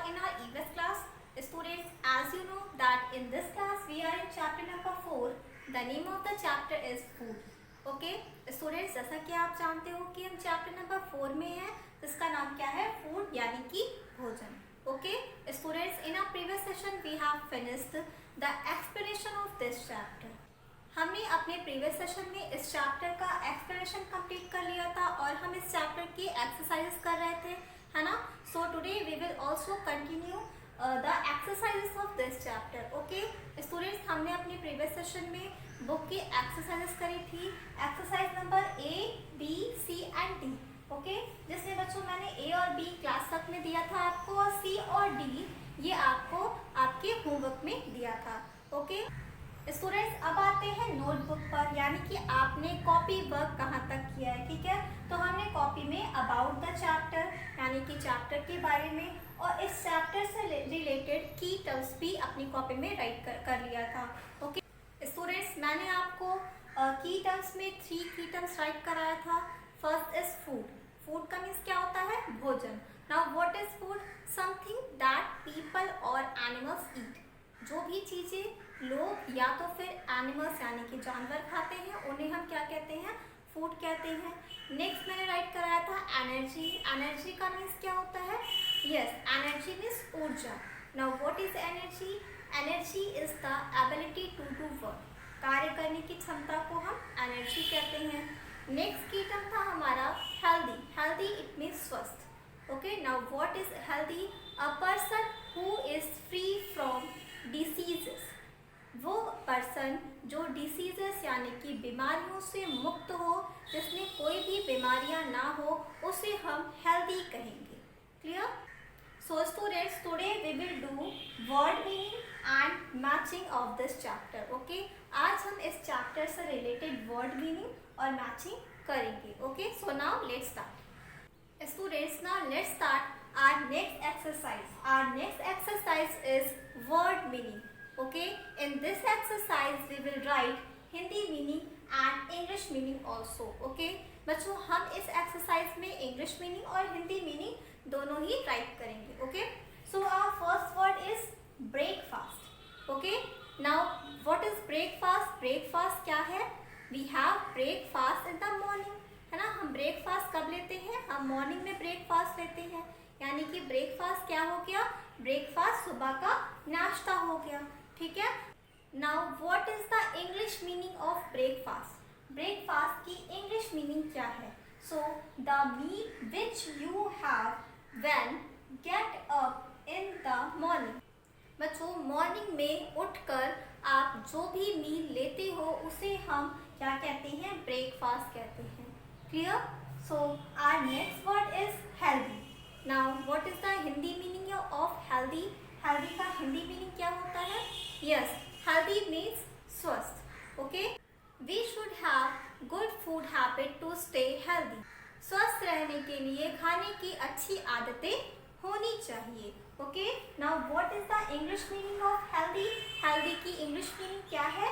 in our EVS class. Students, as you know that in this class we are in chapter number 4. The name of the chapter is food. Okay, students, जैसा कि आप जानते हो कि हम chapter number 4 में हैं, जिसका नाम क्या है, फूड यानी कि भोजन. Okay, students, in our previous session we have finished the explanation of this chapter. हमने अपने प्रीवियस सेशन में इस चैप्टर का एक्सप्लेनेशन कंप्लीट कर लिया था और हम इस चैप्टर की एक्सरसाइजेस कर रहे थे, है ना. So today we will also continue the exercises of this chapter. Okay students, हमने अपने प्रीवियस सेशन में बुक की एक्सरसाइजेस करी थी. Exercise number A, B, C and D. Okay, जिसमें बच्चों मैंने A और B क्लास तक में दिया था आपको, और C और D ये आपको आपके होमवर्क में दिया था. ओके स्टूडेंट्स, अब आते हैं नोटबुक पर, यानी कि आपने कॉपी वर्क कहाँ तक किया है. ठीक है, तो हमने कॉपी में अबाउट द चैप्टर यानी कि चैप्टर के बारे में और इस चैप्टर से रिलेटेड की टर्म्स भी अपनी कॉपी में राइट कर लिया था. ओके स्टूडेंट्स, मैंने आपको की टर्म्स में 3 की टर्म्स राइट कराया था. First is food. फूड का मीन्स क्या होता है, भोजन. Now what is food? Something that people और एनिमल्स ईट. जो भी चीज़ें लोग या तो फिर एनिमल्स यानी कि जानवर खाते हैं, उन्हें हम क्या कहते हैं, फूड कहते हैं. नेक्स्ट मैंने राइट कराया था एनर्जी. एनर्जी का मीन्स क्या होता है? यस, एनर्जी मीन्स ऊर्जा. Now what is energy? Energy is the ability to do work. कार्य करने की क्षमता को हम एनर्जी कहते हैं. नेक्स्ट की टर्म था हमारा हेल्दी. हेल्दी इट मीन्स स्वस्थ. Okay, now what is healthy? A person who is free from diseases. वो पर्सन जो डिसीजेस यानी कि बीमारियों से मुक्त हो, जिसमें कोई भी बीमारियां ना हो, उसे हम हेल्दी कहेंगे. Clear? So students, today we will do word meaning and matching of this chapter. Okay, आज हम इस चैप्टर से रिलेटेड वर्ड मीनिंग और मैचिंग करेंगे. Okay, so now let's start. Students, now let's start our next exercise. Our next exercise is word meaning. Okay, in this exercise we will write Hindi meaning and English meaning also. Okay, बच्चों, हम इस exercise में English meaning और Hindi meaning दोनों ही write करेंगे. Okay, so our first word is breakfast. Okay, now what is breakfast? Breakfast क्या है? We have breakfast in the morning, है ना. हम ब्रेकफास्ट कब लेते हैं? हम मॉर्निंग में ब्रेकफास्ट लेते हैं, यानी कि ब्रेकफास्ट क्या हो गया? ब्रेकफास्ट सुबह का नाश्ता हो गया. ठीक है. Now what is the English meaning of breakfast? Breakfast की इंग्लिश मीनिंग क्या है? So the meal which you have when get up in the morning. बच्चों, मॉर्निंग में उठकर आप जो भी मील लेते हो उसे हम क्या कहते हैं? ब्रेकफास्ट कहते हैं. Clear? So our next word is healthy. Now what is the Hindi meaning of healthy? Healthy का हिंदी मीनिंग क्या होता है? Yes, healthy means स्वस्थ. Okay? We should have good food habit to stay healthy. स्वस्थ रहने के लिए खाने की अच्छी आदतें होनी चाहिए. Okay? Now what is the English meaning of healthy? Healthy की English meaning क्या है?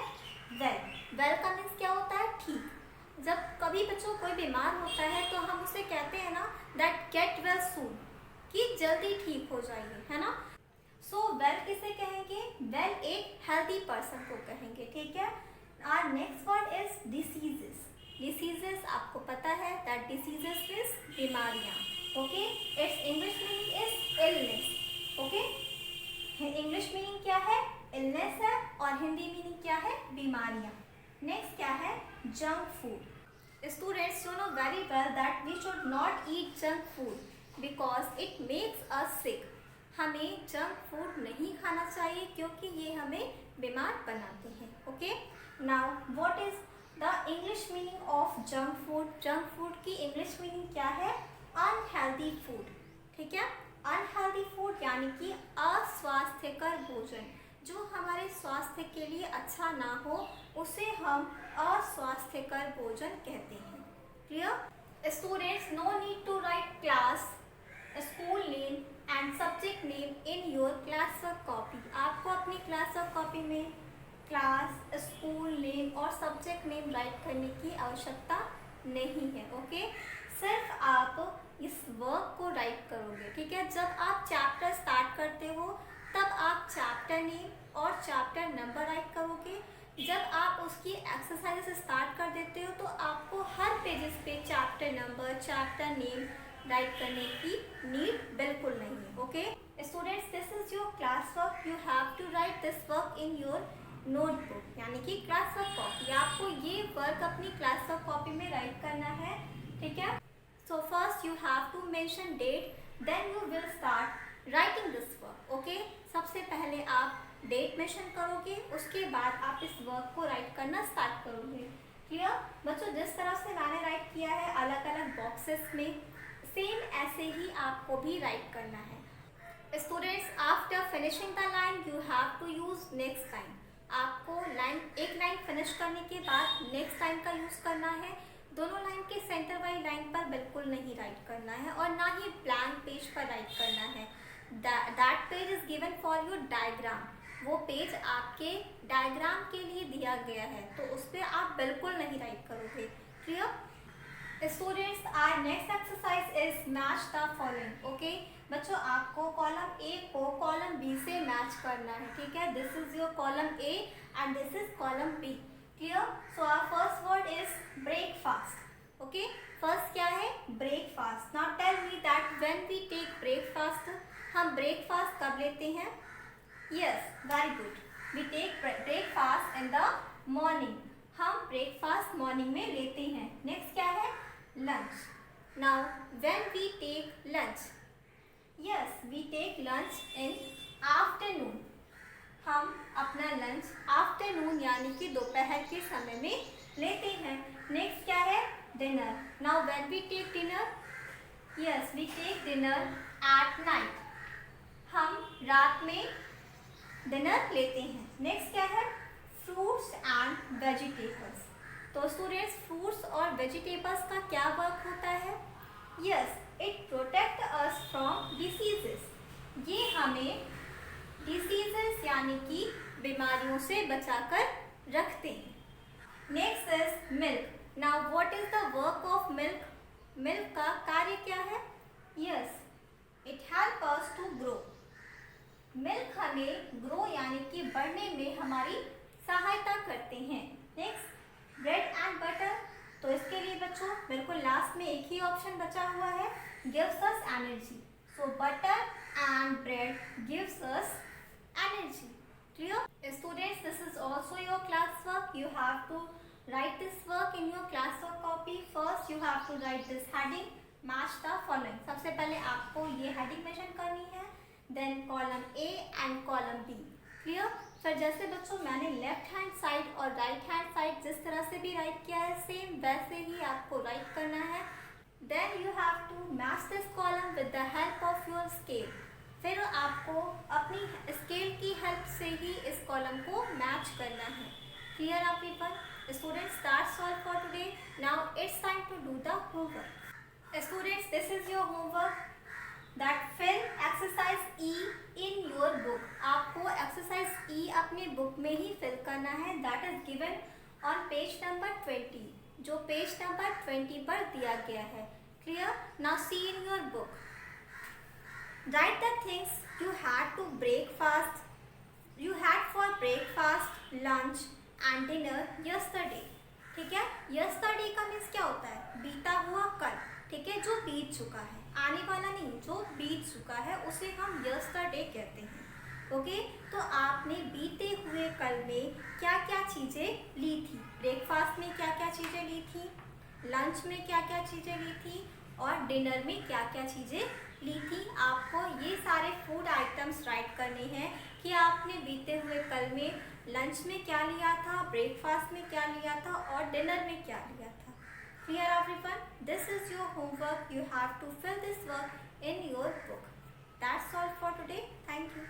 Well. Well का means क्या होता है? ठीक. जब कभी बच्चों कोई बीमार होता है तो हम उसे कहते हैं ना दैट गेट वेल सून, कि जल्दी ठीक हो जाइए, है ना. सो वेल किसे कहेंगे? वेल एक हेल्दी पर्सन को कहेंगे. ठीक है. Our next word is diseases. Diseases आपको पता है दैट डिसीजेस मीन्स बीमारियां. Okay, it's English meaning is illness. Okay, English meaning क्या है? इलनेस है, और हिंदी मीनिंग क्या है? बीमारियां. नेक्स्ट क्या है? Junk food. Students, you know very well that we should not eat junk food because it makes us sick. हमें जंक फूड नहीं खाना चाहिए क्योंकि ये हमें बीमार बनाते हैं. Okay, now what is the English meaning of junk food? Junk food की इंग्लिश मीनिंग क्या है? Unhealthy food. ठीक है, अनहेल्दी फूड यानी कि अस्वास्थ्यकर भोजन. जो हमारे स्वास्थ्य के लिए अच्छा ना हो उसे हम अस्वास्थ्यकर भोजन कहते हैं. Clear? Students, no need to write class, school name and subject name in your class work copy. आपको अपनी क्लास वर्क कॉपी में क्लास, स्कूल नेम और सब्जेक्ट नेम राइट करने की आवश्यकता नहीं है. ओके, सिर्फ आप इस वर्क को राइट करोगे. ठीक है, जब आप चैप्टर स्टार्ट कर चैप्टर नेम और चैप्टर नंबर राइट करोगे। जब आप उसकी एक्सरसाइज स्टार्ट कर देते हो तो आपको हर पेजेस पे chapter number, chapter name write करने की नीड बिल्कुल नहीं है। Okay students, this is your class work. You have to write this work in your notebook, यानी कि क्लास वर्क कॉपी। आपको ये वर्क अपनी क्लास वर्क कॉपी में राइट करना है, ठीक है। So first you have to mention date, then you will start writing this work. Okay, सबसे पहले आप डेट मेंशन करोगे, उसके बाद आप इस वर्क को राइट करना स्टार्ट करोगे। क्लियर बच्चों, जिस तरह से मैंने राइट किया है अलग अलग बॉक्सेस में, सेम ऐसे ही आपको भी राइट करना है। Students, after finishing the line you have to use next line. आपको एक लाइन फिनिश करने के बाद नेक्स्ट लाइन का यूज करना है। दोनों लाइन के सेंटर वाली लाइन पर बिल्कुल नहीं राइट करना है और ना ही ब्लैंक पेज पर राइट करना है। That page is given for your diagram. वो पेज आपके डायग्राम के लिए दिया गया है, तो उस पर आप बिल्कुल नहीं राइट करोगे। Clear students, our next exercise is match the following. Okay बच्चों, आपको कॉलम ए को कॉलम बी से मैच करना है, ठीक है। This is your column A and this is column B. Clear, so our first word is breakfast. Okay, first क्या है? Breakfast. Now tell me that when we take breakfast, हम breakfast कब लेते हैं? Yes, very good, we take breakfast in the morning. हम breakfast morning में लेते हैं। नेक्स्ट क्या है? Lunch. Now when we take lunch, yes we take lunch in afternoon. हम अपना लंच आफ्टरनून यानी कि दोपहर के समय में लेते हैं। नेक्स्ट क्या है? Dinner. Now when we take dinner, yes we take dinner at night. हम रात में डिनर लेते हैं। नेक्स्ट क्या है? Fruits and vegetables. तो स्टूडेंट्स, फ्रूट्स और वेजिटेबल्स का क्या वर्क होता है? Yes, it protect us from diseases. ये हमें डिसीजेस यानी कि बीमारियों से बचाकर रखते हैं। Next is milk. Now what is the work of milk? Milk का कार्य क्या है? Yes, it help us to grow. Milk हमें ग्रो यानी कि बढ़ने में हमारी सहायता करते हैं। Next, bread and butter. तो इसके लिए बच्चों बिल्कुल लास्ट में एक ही ऑप्शन बचा हुआ है, gives us energy. So butter and bread gives us energy. Clear students, this is also your class work. You have to write this work in your class work copy. First you have to write this heading, match the following. सबसे पहले आपको ये heading mention करनी है, then column A and column B. Clear? फिर जैसे बच्चों मैंने लेफ्ट हैंड साइड और राइट हैंड साइड जिस तरह से भी राइट किया है, सेम वैसे ही आपको राइट करना है। Then you have to match this column with the help of your scale. फिर आपको अपनी स्केल की हेल्प से ही इस कॉलम को मैच करना है। Clear everyone? Students, that's all for today. Now it's time to do the homework. Students, this is your homework. That fill exercise E in your book. आपको exercise E अपने book में ही fill करना है. That is given on page number 20. जो page number 20 पर दिया गया है. Clear? Now see in your book. Write the things you had to breakfast. You had for breakfast, lunch and dinner yesterday. ठीक है, yesterday का मीन्स क्या होता है? बीता हुआ कल, ठीक है, जो बीत चुका है, आने वाला नहीं, जो बीत चुका है उसे हम yesterday कहते हैं। ओके, तो आपने बीते हुए कल में क्या क्या चीज़ें ली थी? ब्रेकफास्ट में क्या क्या चीज़ें ली थी, लंच में क्या क्या चीज़ें ली थी और डिनर में क्या क्या चीज़ें ली थी। आपको ये सारे फूड आइटम्स राइट करने हैं कि आपने बीते हुए कल में लंच में क्या लिया था, ब्रेकफास्ट में क्या लिया था और डिनर में क्या लिया था। Clear everyone? This is your homework. You have to fill this work in your book. That's all for today. Thank you.